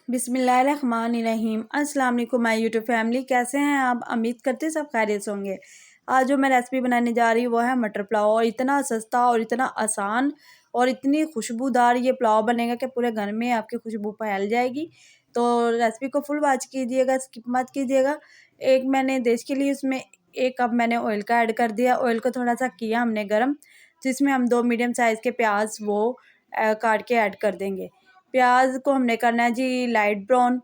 बिस्मिल्लाहिर्रहमानिर्रहीम। अस्सलाम वालेकुम माय यूट्यूब फैमिली, कैसे हैं आप? उम्मीद करते हैं सब खैरियत से होंगे। आज जो मैं रेसिपी बनाने जा रही हूँ वो है मटर पुलाव, और इतना सस्ता और इतना आसान और इतनी खुशबूदार ये पुलाव बनेगा कि पूरे घर में आपकी खुशबू फैल जाएगी। तो रेसिपी को फुल वॉच कीजिएगा, स्किप मत कीजिएगा। एक मैंने देश के लिए उसमें 1 कप मैंने ऑयल का ऐड कर दिया। ऑयल को थोड़ा सा किया हमने गर्म, जिसमें हम 2 मीडियम साइज़ के प्याज वो काट के ऐड कर देंगे। प्याज को हमने करना है जी लाइट ब्राउन।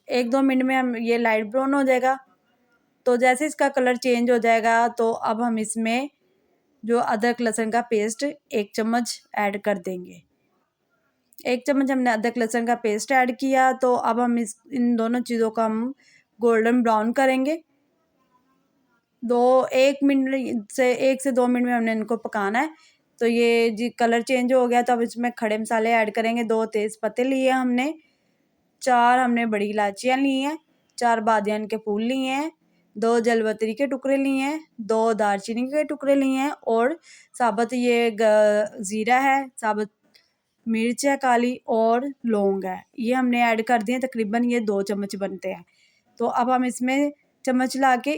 1-2 मिनट में हम ये लाइट ब्राउन हो जाएगा। तो जैसे इसका कलर चेंज हो जाएगा तो अब हम इसमें जो अदरक लहसुन का पेस्ट 1 चम्मच ऐड कर देंगे। 1 चम्मच हमने अदरक लहसुन का पेस्ट ऐड किया। तो अब हम इन दोनों चीज़ों को हम गोल्डन ब्राउन करेंगे। 1 से 2 मिनट में हमने इनको पकाना है। तो ये जी कलर चेंज हो गया तो अब इसमें खड़े मसाले ऐड करेंगे। 2 तेज़ पत्ते लिए हमने, 4 हमने बड़ी इलायचियाँ ली हैं, 4 बादियान के फूल लिए हैं, 2 जलवतरी के टुकड़े लिए हैं, 2 दालचीनी के टुकड़े लिए हैं, और साबुत ये ज़ीरा है, साबुत मिर्च है काली, और लौंग है। ये हमने ऐड कर दिए, तकरीबन ये 2 चम्मच बनते हैं। तो अब हम इसमें चम्मच ला के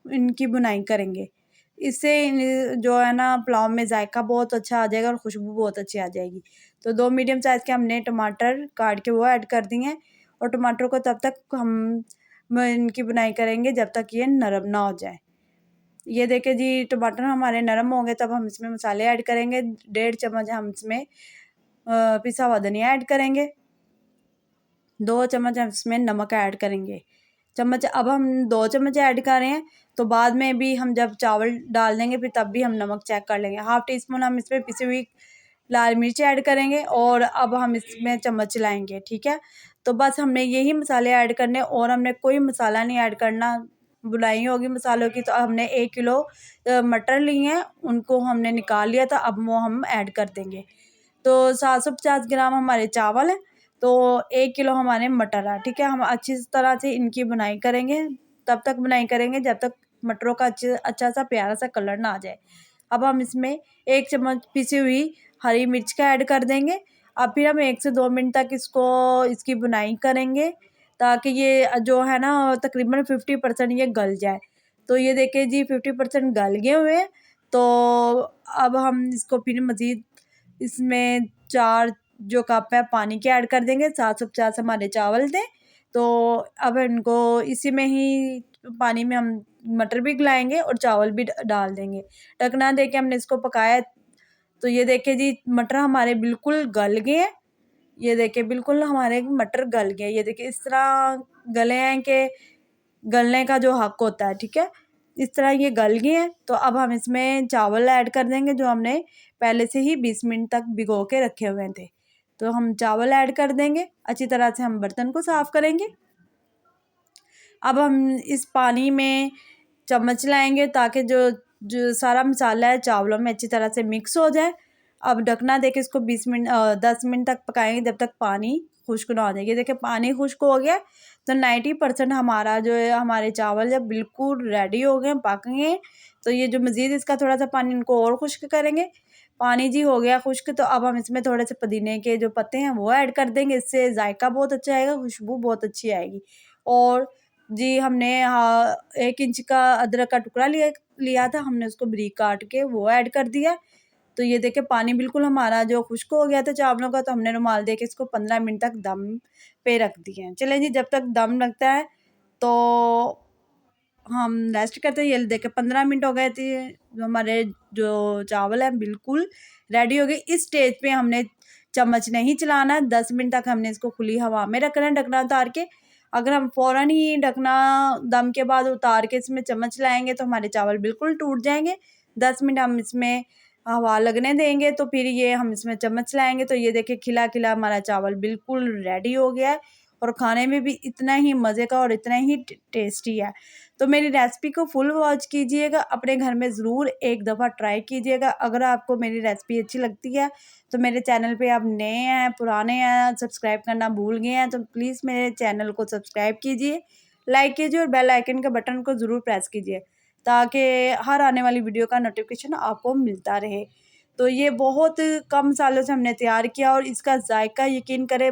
इनकी बुनाई करेंगे। इससे जो है ना पुलाव में जायका बहुत अच्छा आ जाएगा और खुशबू बहुत अच्छी आ जाएगी। तो 2 मीडियम साइज़ के हमने टमाटर काट के वो ऐड कर दिए हैं, और टमाटर को तब तक हम इनकी बुनाई करेंगे जब तक ये नरम ना हो जाए। ये देखिए जी टमाटर हमारे नरम हो गए, तब हम इसमें मसाले ऐड करेंगे। 1.5 चम्मच हम इसमें पिसा हुआ धनिया ऐड करेंगे। 2 चम्मच हम इसमें नमक ऐड करेंगे। अब हम 2 चम्मच ऐड कर रहे हैं, तो बाद में भी हम जब चावल डाल देंगे फिर तब भी हम नमक चेक कर लेंगे। 1/2 टीस्पून हम इसमें पिसी हुई लाल मिर्च ऐड करेंगे, और अब हम इसमें चम्मच चलाएँगे, ठीक है? तो बस हमने यही मसाले ऐड करने, और हमने कोई मसाला नहीं ऐड करना। बुनाई होगी मसालों की। तो हमने 1 किलो मटर लिए हैं, उनको हमने निकाल लिया था, अब वो हम ऐड कर देंगे। तो 750 ग्राम हमारे चावल हैं, तो 1 किलो हमारे मटर है, ठीक है? हम अच्छी तरह से इनकी बुनाई करेंगे, तब तक बुनाई करेंगे जब तक मटरों का अच्छा सा प्यारा सा कलर ना आ जाए। अब हम इसमें 1 चम्मच पिसी हुई हरी मिर्च का ऐड कर देंगे। अब फिर हम 1 से 2 मिनट तक इसकी बुनाई करेंगे, ताकि ये जो है ना तकरीबन 50% ये गल जाए। तो ये देखिए जी 50% गल गए हुए हैं। तो अब हम इसको फिर मज़ीद इसमें 4 जो कप है पानी के ऐड कर देंगे। 750 हमारे चावल थे, तो अब इनको इसी में ही पानी में हम मटर भी गलाएँगे और चावल भी डाल देंगे। ढकना दे के हमने इसको पकाया। तो ये देखिए जी मटर हमारे बिल्कुल गल गए हैं। ये देखिए बिल्कुल हमारे मटर गल गए। ये देखिए इस तरह गले हैं कि गलने का जो हक होता है, ठीक है? इस तरह ये गल गए हैं। तो अब हम इसमें चावल ऐड कर देंगे जो हमने पहले से ही 20 मिनट तक भिगो के रखे हुए थे। तो हम चावल ऐड कर देंगे, अच्छी तरह से हम बर्तन को साफ़ करेंगे। अब हम इस पानी में चम्मच लाएँगे ताकि जो सारा मसाला है चावलों में अच्छी तरह से मिक्स हो जाए। अब ढकना देके इसको 10 मिनट तक पकाएँगे, जब तक पानी खुश्क ना हो जाए। ये देखिए पानी खुश्क हो गया, तो 90% हमारा जो है हमारे चावल जब बिल्कुल रेडी हो गए, पक गए। तो ये जो मज़ीद इसका थोड़ा-सा पानी इनको और खुश्क करेंगे। पानी जी हो गया खुश्क, तो अब हम इसमें थोड़े से पुदीने के जो पत्ते हैं वो ऐड कर देंगे। इससे जायका बहुत अच्छा आएगा, खुशबू बहुत अच्छी आएगी। और जी हमने 1 इंच का अदरक का टुकड़ा लिया था, हमने उसको बारीक काट के वो ऐड कर दिया। तो ये देखिए पानी बिल्कुल हमारा जो खुश्क हो गया था चावलों का, तो हमने रुमाल दे के इसको 15 मिनट तक दम पे रख दिए हैं। चलें जी, जब तक दम लगता है तो हम रेस्ट करते हैं। ये देखिए 15 मिनट हो गए थे, जो हमारे जो चावल हैं बिल्कुल रेडी हो गए। इस स्टेज पे हमने चम्मच नहीं चलाना, 10 मिनट तक हमने इसको खुली हवा में रखना है, ढकना उतार के। अगर हम फ़ौरन ही ढकना दम के बाद उतार के इसमें चम्मच लाएँगे तो हमारे चावल बिल्कुल टूट जाएँगे। 10 मिनट हम इसमें हवा लगने देंगे, तो फिर ये हम इसमें चम्मच लाएँगे। तो ये देखिए खिला-खिला हमारा चावल बिल्कुल रेडी हो गया है, और खाने में भी इतना ही मज़े का और इतना ही टेस्टी है। तो मेरी रेसिपी को फुल वॉच कीजिएगा, अपने घर में ज़रूर एक दफ़ा ट्राई कीजिएगा। अगर आपको मेरी रेसिपी अच्छी लगती है तो मेरे चैनल पे आप नए हैं, पुराने हैं, सब्सक्राइब करना भूल गए हैं तो प्लीज़ मेरे चैनल को सब्सक्राइब कीजिए, लाइक कीजिए, और बेल आइकन के बटन को ज़रूर प्रेस कीजिए, ताकि हर आने वाली वीडियो का नोटिफिकेशन आपको मिलता रहे। तो ये बहुत कम मसालों से हमने तैयार किया, और इसका जायका यकीन करें